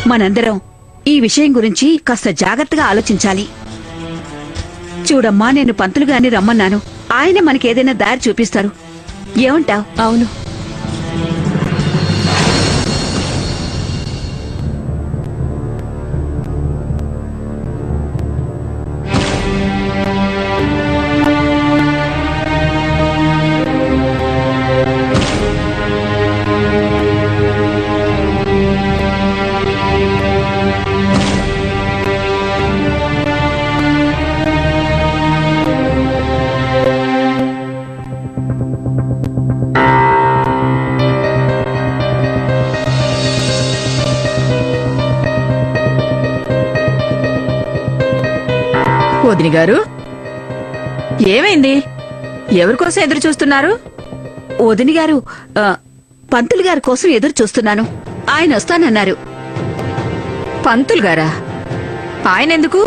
మనందరం ఈ విషయం గురించి కాస్త జాగ్రత్తగా ఆలోచించాలి. చూడమ్మా, నేను పంతులు గారిని రమ్మన్నాను. ఆయన మనకేదైనా దారి చూపిస్తారు. ఏమంటావ్? అవును. వదిని గారు, ఏమైంది? ఎవరికోసం ఎదురు చూస్తున్నారు? వదిని గారు, పంతులు గారి కోసం ఎదురు చూస్తున్నాను. ఆయన వస్తానన్నారు. పంతులు గారా? ఆయన ఎందుకు?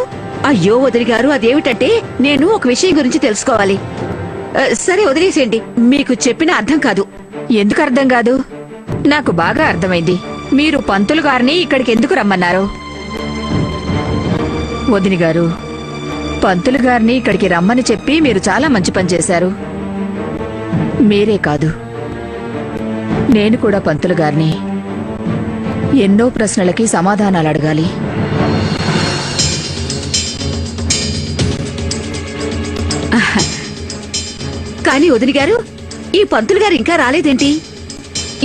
అయ్యో వదిని గారు, అదేమిటంటే నేను ఒక విషయం గురించి తెలుసుకోవాలి. సరే వదిలేసేయండి, మీకు చెప్పిన అర్థం కాదు. ఎందుకు అర్థం కాదు? నాకు బాగా అర్థమైంది. మీరు పంతులు గారిని ఇక్కడికి ఎందుకు రమ్మన్నారు? వదిని గారు, పంతులు గారిని ఇక్కడికి రమ్మని చెప్పి మీరు చాలా మంచి పని చేశారు. మీరే కాదు, నేను కూడా పంతులు గారిని ఎన్నో ప్రశ్నలకి సమాధానాలు అడగాలి. కానీ వదిని గారు, ఈ పంతులు గారు ఇంకా రాలేదేంటి?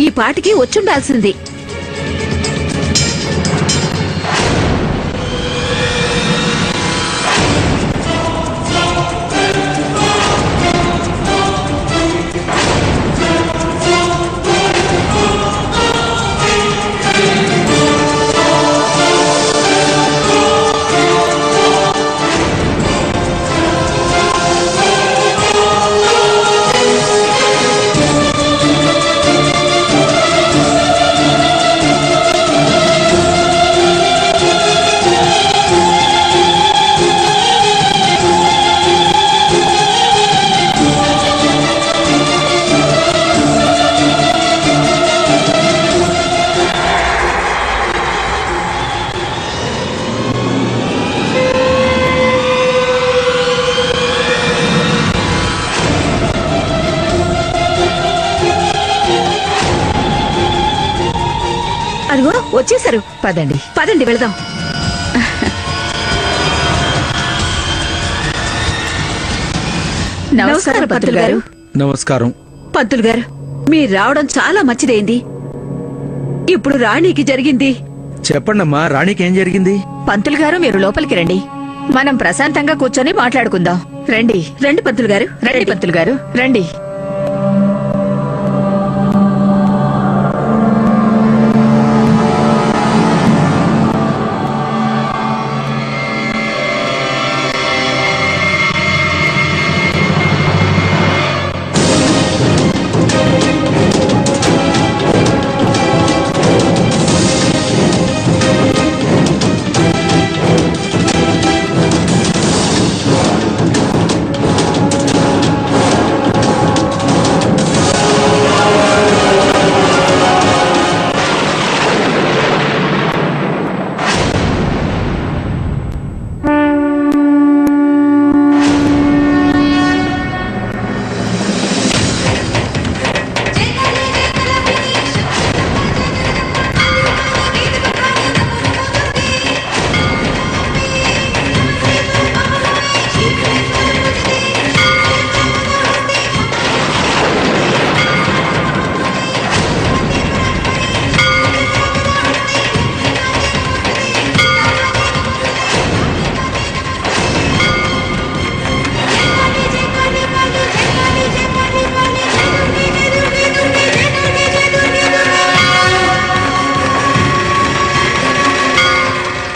ఈ పాటికి వచ్చుండాల్సింది. అదిగో వచ్చేసారు. పదండి పదండి వెళదాం. నమస్కారం పంతులు గారు. నమస్కారం. పంతులు గారు, మీరు రావడం చాలా మంచిదైంది. ఇప్పుడు రాణికి జరిగింది. చెప్పండమ్మా, రాణికి ఏం జరిగింది? పంతులు గారు, మీరు లోపలికి రండి. మనం ప్రశాంతంగా కూర్చొని మాట్లాడుకుందాం. రండి. రండి పంతులు గారు. రండి పంతులు గారు, రండి.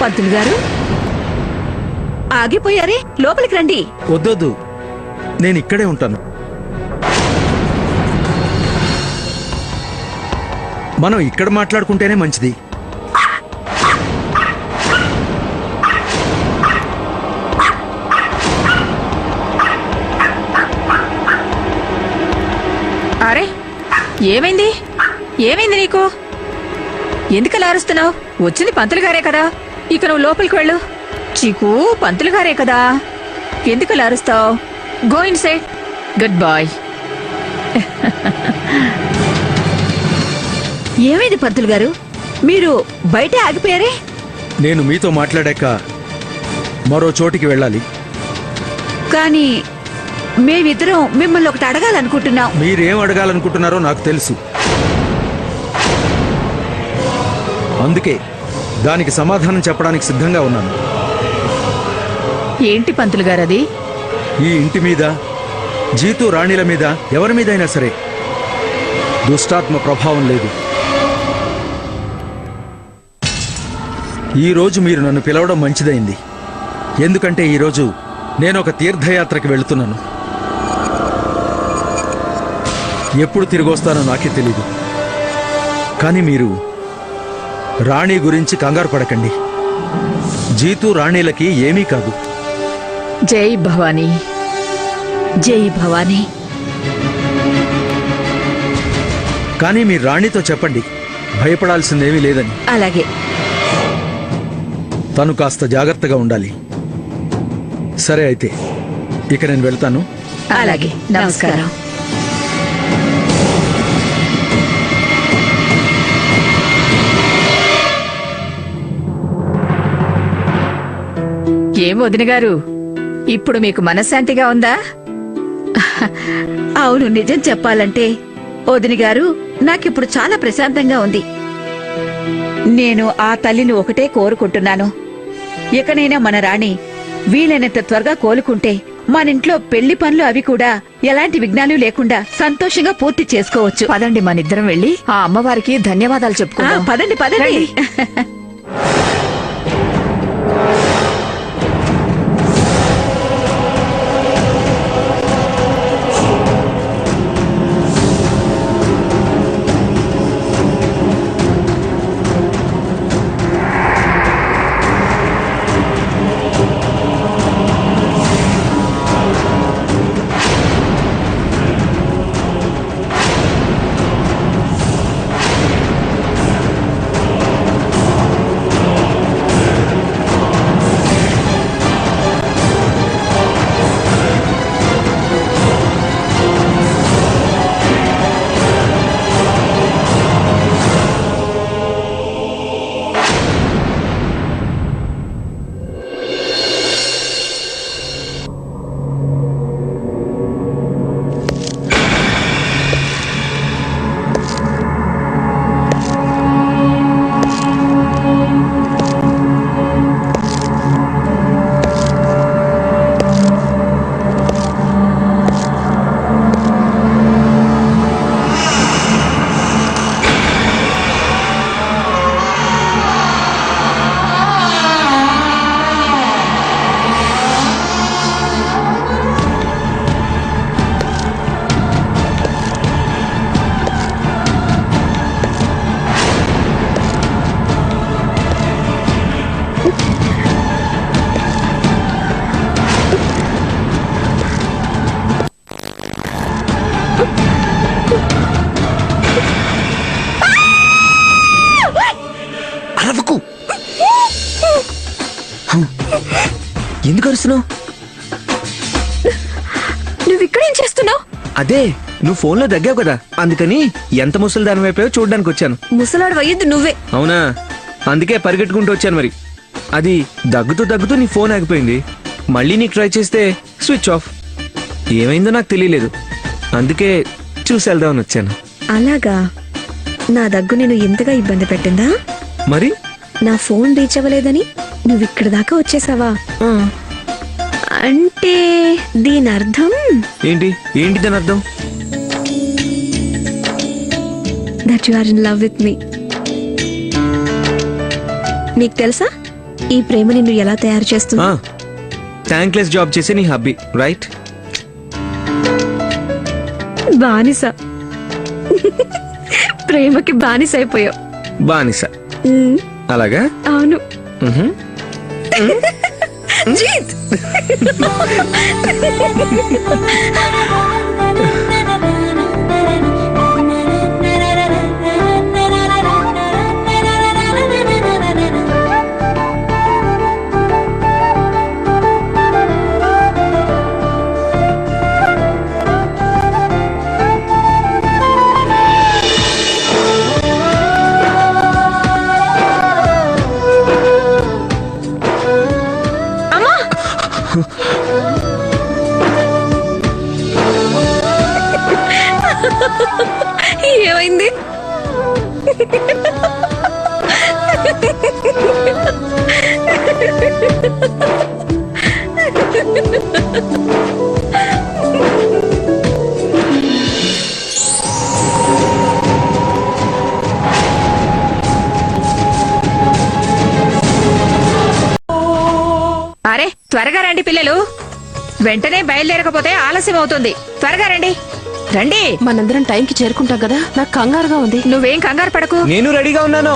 పంతులు గారు ఆగిపోయారే, లోపలికి రండి. వద్దొద్దు, నేను ఇక్కడే ఉంటాను. మనం ఇక్కడ మాట్లాడుకుంటేనే మంచిది. అరే, ఏమైంది? ఏమైంది నీకు? ఎందుకలా అరుస్తున్నావు? వచ్చింది పంతులు గారే కదా, ఇక నువ్వు లోపలికి వెళ్ళు. చీకు, పంతులు గారే కదా, ఎందుకలా అరుస్తావు? Go inside. Good boy. ఏమైంది పంతులు గారు, మీరు బయటే ఆగిపోయారే? నేను మీతో మాట్లాడాక మరో చోటికి వెళ్ళాలి. కానీ మేమిద్దరం మిమ్మల్ని ఒకటి అడగాలనుకుంటున్నాం. మీరేం అడగాలనుకుంటున్నారో నాకు తెలుసు. అందుకే దానికి సమాధానం చెప్పడానికి సిద్ధంగా ఉన్నాను. ఏంటి పంతులు గారది? ఈ ఇంటి మీద, జీతు రాణిల మీద, ఎవరి మీదైనా సరే దుష్టాత్మ ప్రభావం లేదు. ఈరోజు మీరు నన్ను పిలవడం మంచిదైంది. ఎందుకంటే ఈరోజు నేను ఒక తీర్థయాత్రకి వెళుతున్నాను. ఎప్పుడు తిరిగి వస్తానో నాకే తెలీదు. కానీ మీరు రాణి గురించి కంగారు పడకండి. జీతు రాణిలకి ఏమీ కాదు. జై భవానీ. జై భవానీ. కానీ మీరు రాణితో చెప్పండి, భయపడాల్సిందేమీ లేదని. అలాగే. తను కాస్త జాగ్రత్తగా ఉండాలి. సరే అయితే ఇక నేను వెళ్తాను. అలాగే. నమస్కారం. ఏం వదిన గారు, ఇప్పుడు మీకు మనశ్శాంతిగా ఉందా? అవును, నిజం చెప్పాలంటే వదిని గారు, నాకిప్పుడు చాలా ప్రశాంతంగా ఉంది. నేను ఆ తల్లిని ఒకటే కోరుకుంటున్నాను, ఇకనైనా మన రాణి వీలైనంత త్వరగా కోలుకుంటే మనింట్లో పెళ్లి పనులు అవి కూడా ఎలాంటి విఘ్నాలు లేకుండా సంతోషంగా పూర్తి చేసుకోవచ్చు. పదండి, మనిద్దరం వెళ్ళి ఆ అమ్మవారికి ధన్యవాదాలు చెప్పుకుందాం. పదండి పదండి. ఎందుకు అరుస్తున్నావు? నువ్వు ఇక్కడేం చేస్తున్నావు? అదే, నువ్వు ఫోన్లో దగ్గావు కదా, అందుకని ఎంత ముసలి దాని వైపు చూడడానికి వచ్చాను. ముసలాడు అయ్యద్దు నువ్వే. అవునా? అందుకే పరిగెట్టుకుంటూ వచ్చాను. మరి అది దగ్గుతూ దగ్గుతూ నీ ఫోన్ ఆగిపోయింది. మళ్ళీ నీకు ట్రై చేస్తే స్విచ్ ఆఫ్. ఏమైందో నాకు తెలియలేదు, అందుకే చూసి వెళ్దామని వచ్చాను. అలాగా? నా దగ్గు నేను ఎంతగా ఇబ్బంది పెట్టిందా? మరి నా ఫోన్ రీచ్ అవ్వలేదని నువ్వు ఇక్కడ దాకా వచ్చేసావా? అంటే దీని అర్థం ఏంటి? ఏంటి దాని అర్థం? That you are in love with me. నీకు తెలుసా ఈ ప్రేమ నిన్ను ఎలా తయారు చేస్తుందో? థ్యాంక్లెస్ జాబ్ చేసే నీ హబ్బీ, రైట్? బానిస. ప్రేమకి బానిస అయిపోయావు. బానిస? అలాగా? అవును. జీత్. త్వరగా రండి పిల్లలు, వెంటనే బయలుదేరకపోతే ఆలస్యం అవుతుంది. త్వరగా రండి, రండి. మనందరం టైంకి చేరుకుంటాం కదా, నాకు కంగారుగా ఉంది. నువ్వేం కంగారు పడకు. నేను రెడీగా ఉన్నాను.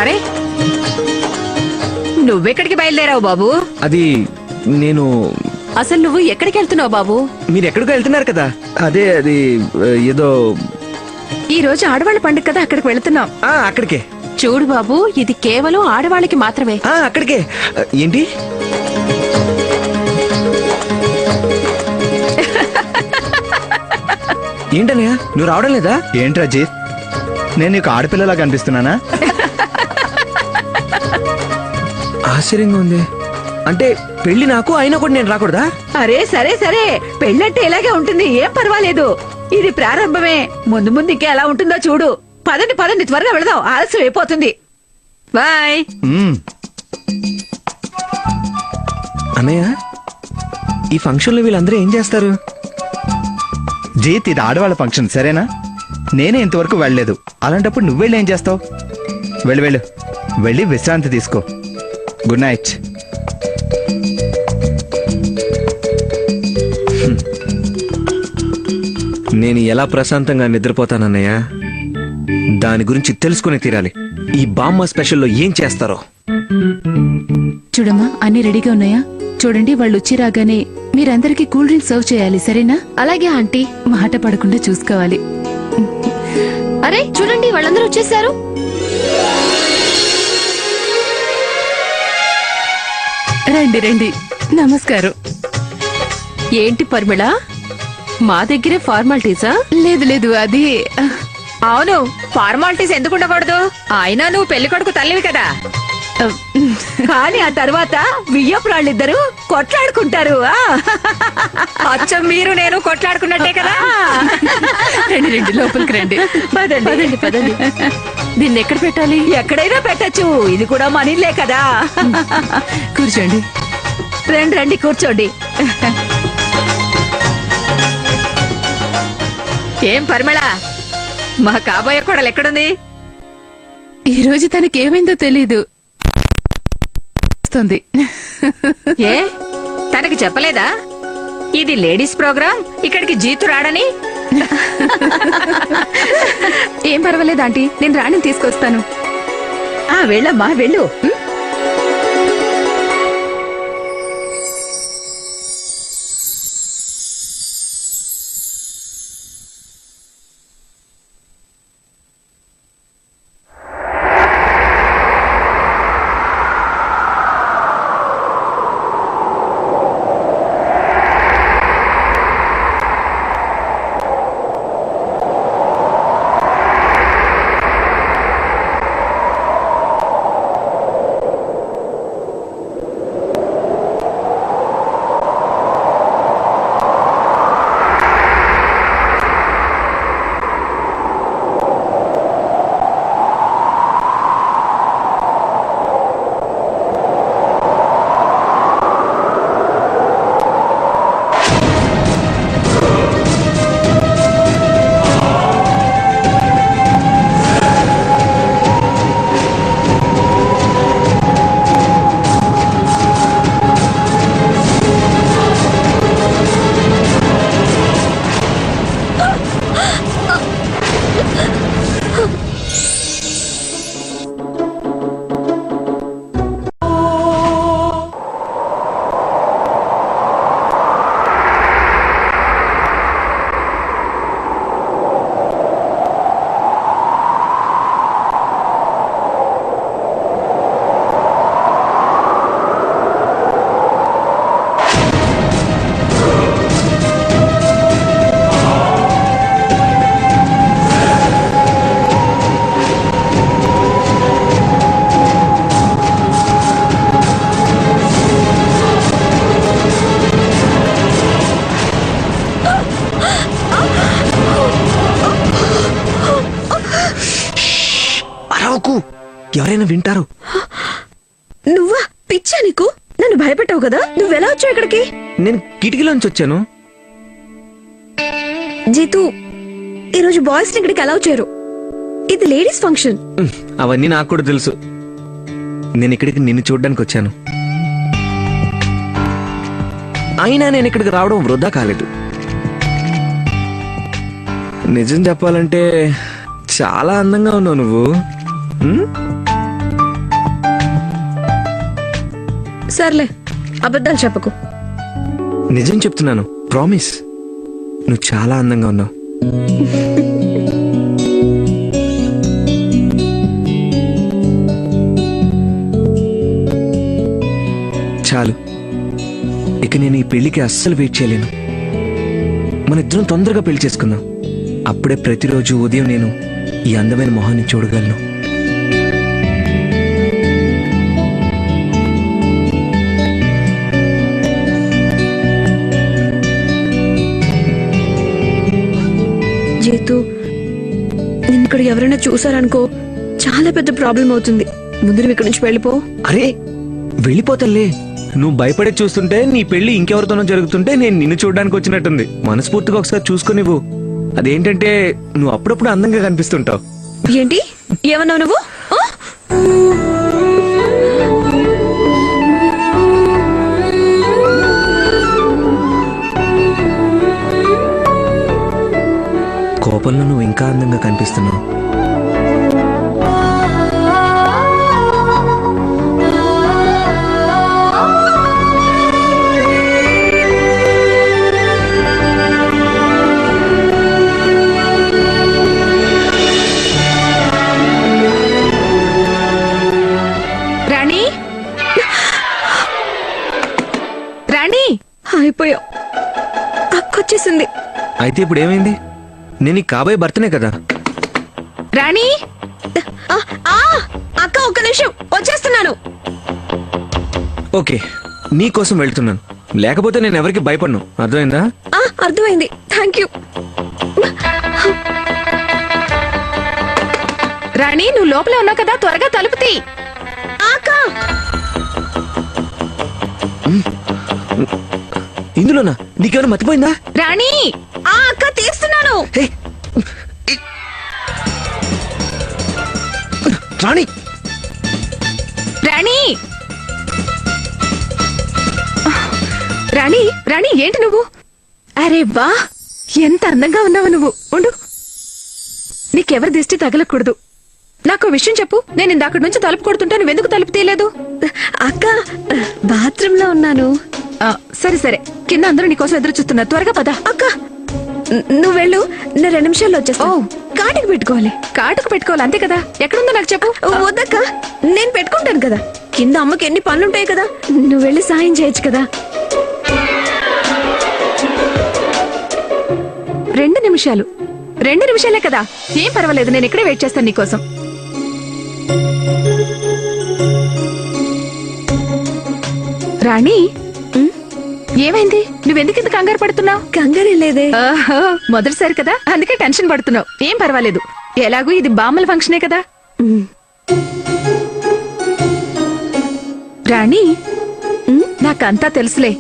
అరే, నువ్వెక్కడికి బయలుదేరావు బాబు? అది నేను అసలు నువ్వు ఎక్కడికి వెళ్తున్నావు బాబు? మీరు ఎక్కడికో వెళ్తున్నారు కదా, అదే అది ఏదో ఈ రోజు ఆడవాళ్ళ పండుగ కదా, అక్కడికి వెళ్తున్నాం. అక్కడికే. చూడు బాబు, ఇది కేవలం ఆడవాళ్ళకి మాత్రమే. అక్కడికే. ఏంటి? ఏంటన్నయ్య, నువ్వు రావడం లేదా? ఏంటి అజిత్, నేను నీకు ఆడపిల్లలా కనిపిస్తున్నానా? ఆశ్చర్యంగా ఉంది. అంటే పెళ్లి నాకు అయినా కూడా నేను రాకూడదా? అరే సరే సరే, పెళ్ళంటే ఇలాగే ఉంటుంది, ఏం పర్వాలేదు. ఇది ప్రారంభమే, ముందు ముందు ఇంకా ఎలా ఉంటుందో చూడు. పదండి పదండి, త్వరగా వెళదాం, ఆలస్యం అయిపోతుంది. బాయ్. మ్మ్. అన్నయ్య, ఈ ఫంక్షన్ లో వీళ్ళందరూ ఏం చేస్తారు? జీత్, ఇది ఆడవాళ్ళ ఫంక్షన్ సరేనా? నేనే ఇంతవరకు వెళ్ళలేదు, అలాంటప్పుడు నువ్వెళ్ళి ఏం చేస్తావు? వెళ్ళు వెళ్ళు, వెళ్ళి విశ్రాంతి తీసుకో. Good night. నేను ఎలా ప్రశాంతంగా నిద్రపోతానన్నయ్య, దాని గురించి తెలుసుకుని తీరాలి. ఈ బామ్మ స్పెషల్లో ఏం చేస్తారో. చూడమ్మా, అన్ని రెడీగా ఉన్నాయా? చూడండి, వాళ్ళు వచ్చి రాగానే మీరందరికీ కూల్ డ్రింక్స్ సర్వ్ చేయాలి, సరేనా? అలాగే ఆంటీ. మాట పడకుండా చూసుకోవాలి. అరే చూడండి, వాళ్ళందరూ వచ్చేసారు. రండి రండి, నమస్కారం. ఏంటి పరిమళ, మా దగ్గరే ఫార్మాలిటీసా? లేదు లేదు, అది అవును, ఫార్మాలిటీస్ ఎందుకు ఉండకూడదు? అయినా నువ్వు పెళ్లి కొడుకు తల్లివి కదా. కానీ ఆ తర్వాత వియ్యపురాళ్ళిద్దరూ కొట్లాడుకుంటారు. అచ్చం మీరు నేను కొట్లాడుకున్నట్టే కదా. రండి రండి, లోపలికి రండి. పదండి. పదండి పదండి. దీన్ని ఎక్కడ పెట్టాలి? ఎక్కడైనా పెట్టచ్చు, ఇది కూడా మనీలే కదా. కూర్చోండి. రండి రండి, కూర్చోండి. ఏం పరిమళ, మా కాబోయే కోడలు ఎక్కడుంది? ఈ రోజు తనకేమైందో తెలీదు. వస్తుంది. ఏ, తనకి చెప్పలేదా ఇది లేడీస్ ప్రోగ్రామ్, ఇక్కడికి జీతు రాడని? ఏం పర్వాలేదు ఆంటీ, నేను రాణిని తీసుకొస్తాను. వెళ్ళమ్మా వెళ్ళు. ఎవరైనా వింటారు. నువ్వా? పిచ్చా నీకు? నన్ను భయపెట్టావు కదా, నువ్వెలా వచ్చావు ఇక్కడికి? నేను కిటికీలోంచి వచ్చాను. జీతు, ఈ రోజు బాయ్స్ ని ఇక్కడికి అలౌ చేయరు. ఇది లేడీస్ ఫంక్షన్. అవన్నీ నాకు కూడా తెలుసు. నేను ఇక్కడికి నిన్ను చూడడానికి వచ్చాను. అయినా నేను ఇక్కడికి రావడం వృధా కాలేదు. నిజం చెప్పాలంటే చాలా అందంగా ఉన్నావు నువ్వు. ఉమ్? సర్లే, అబద్ధాలు చెప్పకు. నిజం చెప్తున్నాను, ప్రామిస్. నువ్వు చాలా అందంగా ఉన్నావు. చాలు, ఇక నేను ఈ పెళ్లికి అస్సలు వెయిట్ చేయలేను. మన ఇద్దరం తొందరగా పెళ్లి చేసుకుందాం. అప్పుడే ప్రతిరోజు ఉదయం నేను ఈ అందమైన మొహాన్ని చూడగలను. జీతు, నిన్ను ఇక్కడ ఎవరైనా చూసారనుకో, చాలా పెద్ద ప్రాబ్లం అవుతుంది. ముందు నువ్వు ఇక్కడి నుంచి వెళ్ళిపో. అరే వెళ్ళిపోతలే. నువ్వు భయపడే చూస్తుంటే నీ పెళ్లి ఇంకెవరితోనో జరుగుతుంటే నేను నిన్ను చూడడానికి వచ్చినట్టుంది. మనస్ఫూర్తిగా ఒకసారి చూసుకునివ్వు. అదేంటంటే నువ్వు అప్పుడప్పుడు అందంగా కనిపిస్తుంటావు. ఏంటి ఏమన్నావు నువ్వు? ఆ? కోపంలో నువ్వు ఇంకా అందంగా కనిపిస్తున్నావు. రాణి, రాణి, అయిపోయావు. అక్కొచ్చేసింది. అయితే ఇప్పుడు ఏమైంది? నేను ఈ కాబోయే భర్తనే కదా. రాణి. ఆ, ఆ, అక్క ఒక్క నిమిషం వచ్చేస్తున్నాను. ఓకే, నీ కోసం వెళ్తున్నాను. లేకపోతే నేను ఎవరికి భయపడను. అర్థమైందా? ఆ, అర్థమైంది. Thank you. రాణి, నువ్వు లోపలే ఉన్నావు కదా, త్వరగా తలుపు తీ. అక్క, ఇందులోనా? నీకేమైనా మర్చిపోయిందా? రాణి. ఆ అక్క తీస్తున్నాను. హే, రాణి. రాణి. రాణి, రాణి, ఏంటి నువ్వు? అరే వా, ఎంత అందంగా ఉన్నావు నువ్వు. ఉండు, నీకెవరి దిష్టి తగలకూడదు. నాకు విషయం చెప్పు. నేను ఇందాక నుంచి తలుపు కొడుతుంటే నువ్వెందుకు తలుపు తీయలేదు? అక్క, బాత్రూమ్ లో ఉన్నాను. సరే సరే, కింద అందరూ నీకోసం ఎదురు చూస్తున్నారు. త్వరగా పద. అక్క, నువ్వు వెళ్ళు, నేను 2 నిమిషాల్లో వచ్చేస్తా. ఓ. కాటికి పెట్టుకోవాలి. కాటుకు పెట్టుకోవాలి అంతే కదా. ఎక్కడుందో నాకు చెప్పు. వద్దక్క, నేను పెట్టుకుంటాను కదా. కింద అమ్మకి ఎన్ని పనులుంటాయి కదా, నువ్వు వెళ్ళి సాయం చేయొచ్చు కదా. 2 నిమిషాలు. 2 నిమిషాలే కదా, ఏం పర్వాలేదు. నేను ఇక్కడే వెయిట్ చేస్తాను నీకోసం. రాణి, ఏమైంది? నువ్వెందుకు ఇంత కంగారు పడుతున్నావు? కంగారే లేదే. మొదటిసారి కదా, అందుకే టెన్షన్ పడుతున్నావు. ఏం పర్వాలేదు. ఎలాగూ ఇది బామ్మల ఫంక్షనే కదా. రాణి, నాకంతా తెలుసులే.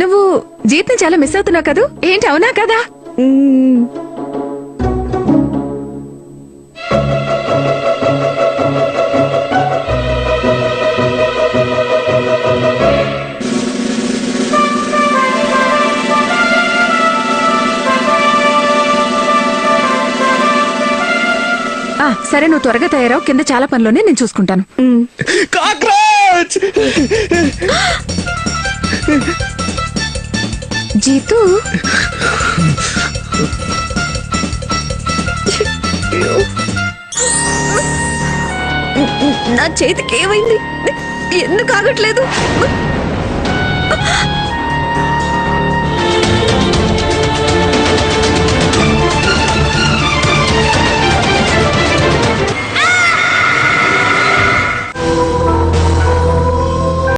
నువ్వు జీత్ని చాలా మిస్ అవుతున్నావు కదూ? ఏంటి, అవునా కదా? సరే, నువ్వు త్వరగా తయారావు. కింద చాలా పనులోనే నేను చూసుకుంటాను. కాక్రోచ్! జీతు, నా చేతికి ఏమైంది? ఎందుకు ఆగట్లేదు?